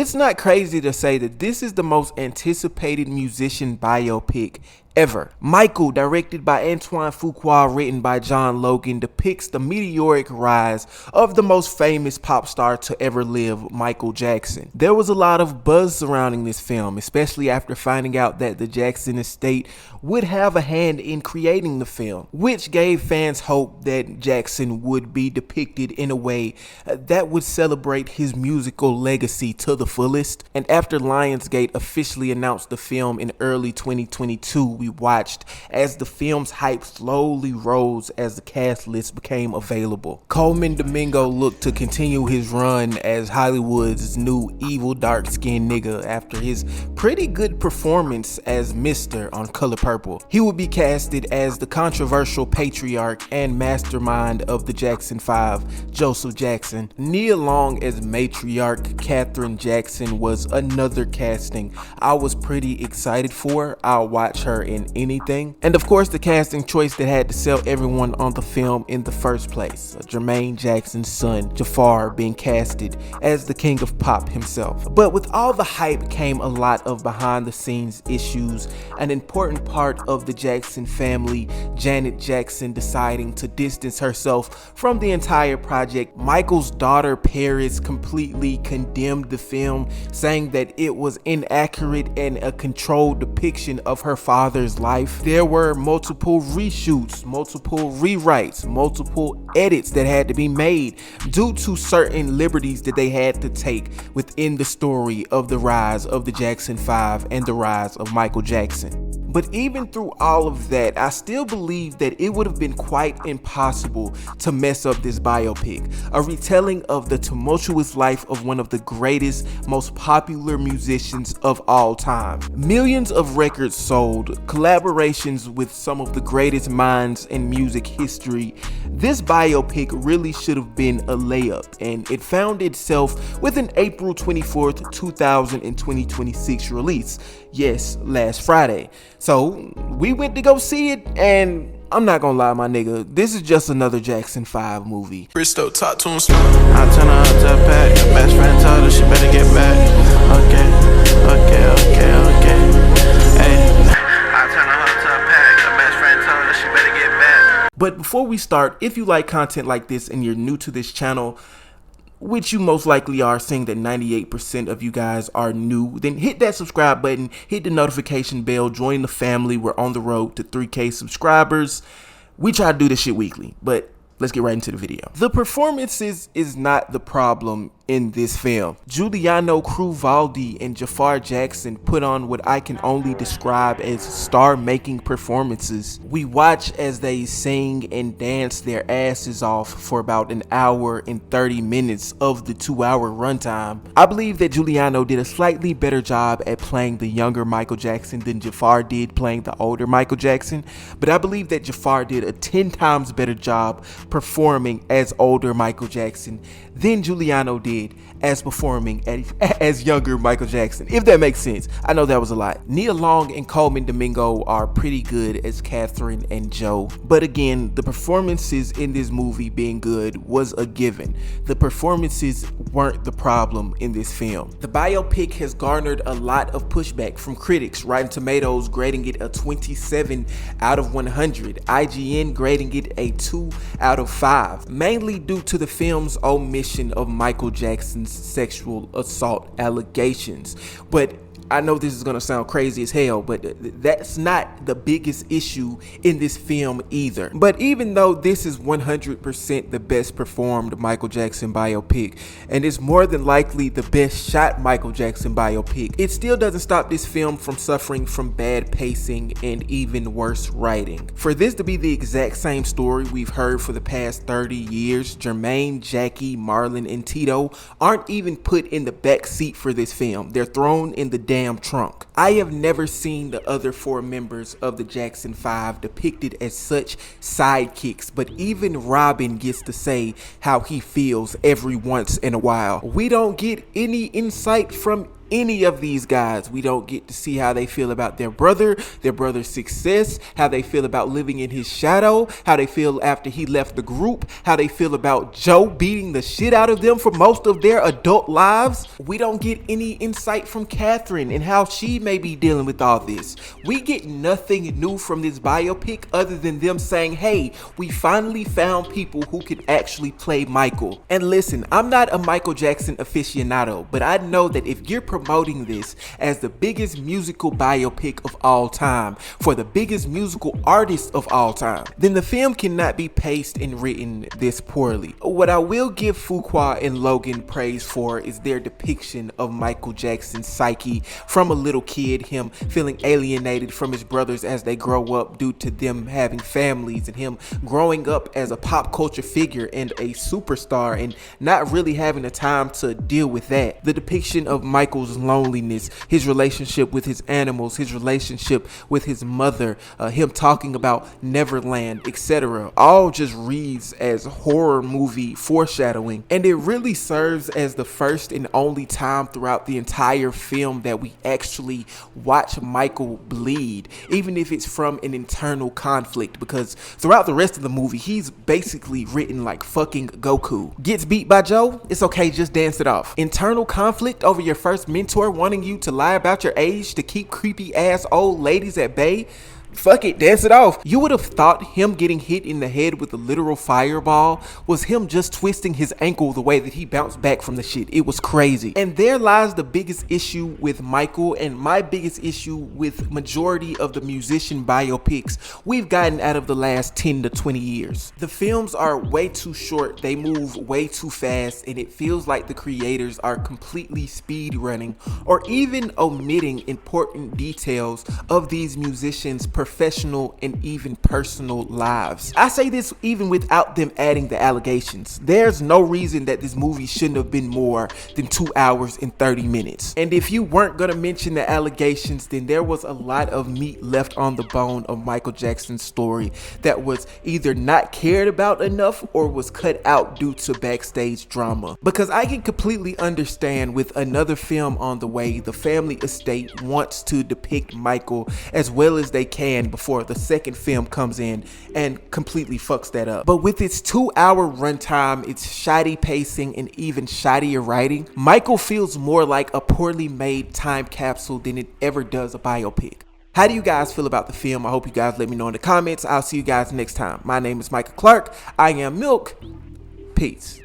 It's not crazy to say that this is the most anticipated musician biopic ever. Michael, directed by Antoine Fuqua, written by John Logan, depicts the meteoric rise of the most famous pop star to ever live, Michael Jackson. There was a lot of buzz surrounding this film, especially after finding out that the Jackson estate would have a hand in creating the film, which gave fans hope that Jackson would be depicted in a way that would celebrate his musical legacy to the fullest. And after Lionsgate officially announced the film in early 2022, we watched as the film's hype slowly rose as the cast list became available. Coleman Domingo looked to continue his run as Hollywood's new evil dark-skinned nigga after his pretty good performance as Mr. on Color Purple. He would be casted as the controversial patriarch and mastermind of the Jackson 5, Joseph Jackson. Nia Long as matriarch Katherine Jackson was another casting I was pretty excited for. I'll watch her in anything. And of course, the casting choice that had to sell everyone on the film in the first place, Jermaine Jackson's son, Jafar, being casted as the king of pop himself. But with all the hype came a lot of behind the scenes issues. An important part of the Jackson family, Janet Jackson, deciding to distance herself from the entire project. Michael's daughter Paris completely condemned the film, saying that it was inaccurate and a controlled depiction of her father's life. There were multiple reshoots, multiple rewrites, multiple edits that had to be made due to certain liberties that they had to take within the story of the rise of the Jackson 5 and the rise of Michael Jackson. But even through all of that, I still believe that it would have been quite impossible to mess up this biopic, a retelling of the tumultuous life of one of the greatest, most popular musicians of all time. Millions of records sold, collaborations with some of the greatest minds in music history. This biopic really should have been a layup, and it found itself with an April 24th, 2026 release. Yes, last Friday. So we went to go see it, and I'm not gonna lie, my nigga, this is just another Jackson 5 movie. Bristow, talk to him slow. I turn her up to a pack. Her best friend told her she better get back. Okay. Hey. I turn her up to a pack. Her best friend told her she better get back. But before we start, if you like content like this and you're new to this channel, which you most likely are, seeing that 98% of you guys are new, then hit that subscribe button, hit the notification bell, join the family. We're on the road to 3K subscribers. We try to do this shit weekly, but let's get right into the video. The performances is not the problem in this film. Giuliano Cruvaldi and Jafar Jackson put on what I can only describe as star-making performances. We watch as they sing and dance their asses off for about an hour and 30 minutes of the 2-hour runtime. I believe that Giuliano did a slightly better job at playing the younger Michael Jackson than Jafar did playing the older Michael Jackson, but I believe that Jafar did a 10 times better job performing as older Michael Jackson than Giuliano did as performing as younger Michael Jackson, if that makes sense. I know that was a lot. Nia Long and Coleman Domingo are pretty good as Catherine and Joe, but again, the performances in this movie being good was a given. The performances weren't the problem in this film. The biopic has garnered a lot of pushback from critics, Rotten Tomatoes grading it a 27 out of 100, IGN grading it a 2 out of 5, mainly due to the film's omission of Michael Jackson's sexual assault allegations. But I know this is going to sound crazy as hell, but that's not the biggest issue in this film either. But even though this is 100% the best performed Michael Jackson biopic, and it's more than likely the best shot Michael Jackson biopic, it still doesn't stop this film from suffering from bad pacing and even worse writing. For this to be the exact same story we've heard for the past 30 years, Jermaine, Jackie, Marlon, and Tito aren't even put in the back seat for this film. They're thrown in the damn trunk. I have never seen the other 4 members of the Jackson 5 depicted as such sidekicks, but even Robin gets to say how he feels every once in a while. We don't get any insight from any of these guys. We don't get to see how they feel about their brother's success, how they feel about living in his shadow, how they feel after he left the group, how they feel about Joe beating the shit out of them for most of their adult lives. We don't get any insight from Catherine and how she may be dealing with all this. We get nothing new from this biopic other than them saying, hey, we finally found people who could actually play Michael. And listen, I'm not a Michael Jackson aficionado, but I know that if you're promoting this as the biggest musical biopic of all time for the biggest musical artist of all time, then the film cannot be paced and written this poorly. What I will give Fuqua and Logan praise for is their depiction of Michael Jackson's psyche from a little kid, him feeling alienated from his brothers as they grow up due to them having families, and him growing up as a pop culture figure and a superstar and not really having the time to deal with that. The depiction of Michael's loneliness, his relationship with his animals, his relationship with his mother, him talking about Neverland, etc., all just reads as horror movie foreshadowing, and it really serves as the first and only time throughout the entire film that we actually watch Michael bleed, even if it's from an internal conflict, because throughout the rest of the movie he's basically written like fucking Goku. Gets beat by Joe? It's okay, just dance it off. Internal conflict over your first mentor wanting you to lie about your age to keep creepy ass old ladies at bay? Fuck it, dance it off. You would have thought him getting hit in the head with a literal fireball was him just twisting his ankle the way that he bounced back from the shit. It was crazy. And there lies the biggest issue with Michael, and my biggest issue with majority of the musician biopics we've gotten out of the last 10 to 20 years. The films are way too short, they move way too fast, and it feels like the creators are completely speed running or even omitting important details of these musicians' professional and even personal lives. I say this even without them adding the allegations. There's no reason that this movie shouldn't have been more than 2 hours and 30 minutes. And if you weren't gonna mention the allegations, then there was a lot of meat left on the bone of Michael Jackson's story that was either not cared about enough or was cut out due to backstage drama. Because I can completely understand, with another film on the way, the family estate wants to depict Michael as well as they can before the second film comes in and completely fucks that up. But with its 2-hour runtime, its shoddy pacing, and even shoddier writing, Michael feels more like a poorly made time capsule than it ever does a biopic. How do you guys feel about the film? I hope you guys let me know in the comments. I'll see you guys next time. My name is Micah Clark. I am Milk. Peace.